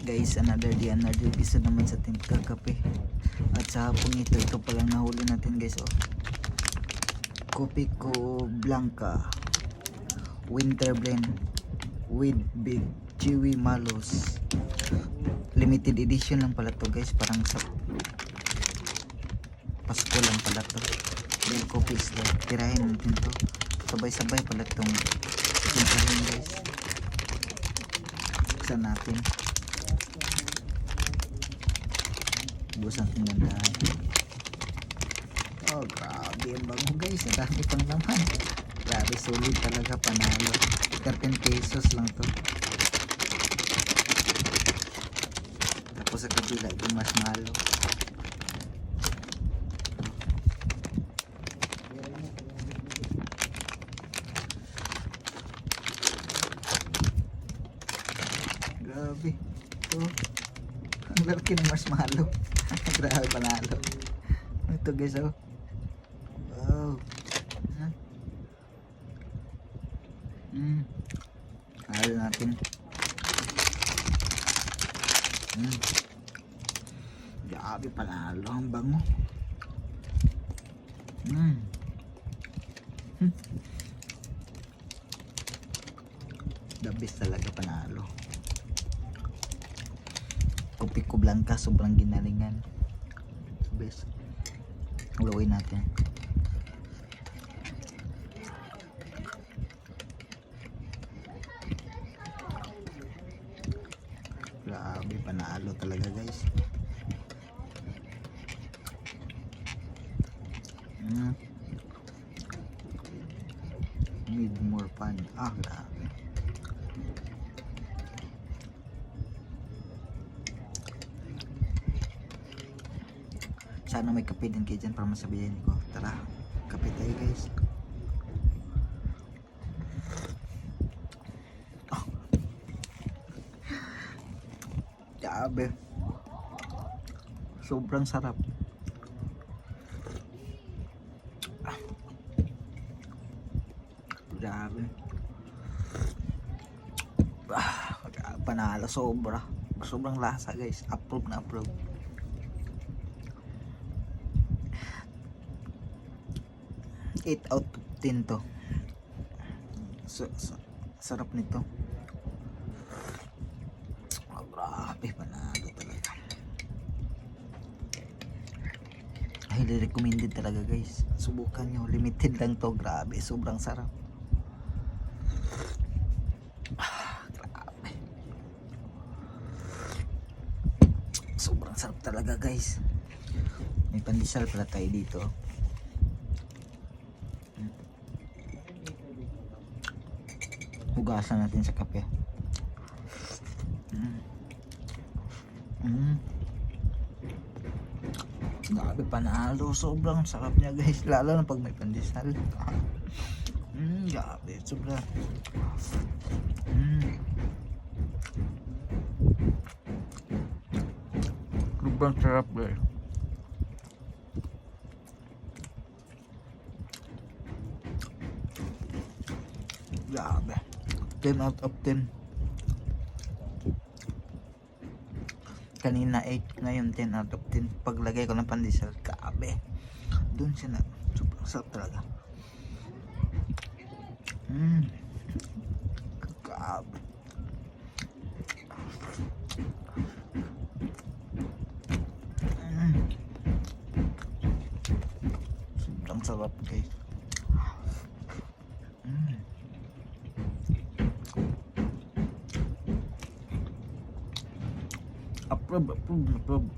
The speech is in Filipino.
Guys, another day, another episode naman sa Team Kakape. At sa hapon ito palang nahuli natin guys. Kopiko Blanca Winter Blend with Big Chewy Malos. Limited edition lang pala to guys. Parang sa Pasko lang pala to. Dahil coffee is like, tirahin natin to. Sabay-sabay pala tong tirahin guys. Buksan natin. Busan kong gandahan. Oh grabe ang bago guys. Ang dami pang naman. Grabe solid talaga, panalo. 13 pesos lang to. Tapos sa kabila yung marshmallow. Grabe. Ito. Ang laki ng marshmallow. Grabe, panalo. Ito guys, oh. Wow. Halo natin. Grabe, panalo. Ang bango. The best talaga, panalo. Kopiko Blanca, sobrang ginalingan. Best. Ulawin natin. Grabe, panalo talaga guys. Need more fun. Grabe. Sana may kape din kayo dyan para masabihin ko. Tara, kape tayo guys. Grabe. Sobrang sarap. Grabe. Panalo, sobrang lasa guys. Approve na approve. Eight out of 10 to. Sarap nito. Grabe, panalo talaga. Highly recommended talaga guys. Subukan nyo, limited lang to. Grabe, sobrang sarap. Grabe. Sobrang sarap talaga guys. May pandesal pala tayo dito. Hugasan natin sa kape. Grabe, panalo. Sobrang sarap niya guys. Lalo na pag may pandesal. Grabe, sobra. Sobrang sarap guys. Grabe. 10 out of 10. Kanina 8, ngayon 10 out of 10. Paglagay ko ng pandesal, grabe. Doon siya na. Sobrang sarap talaga. Grabe. Sobrang sarap guys. Approve.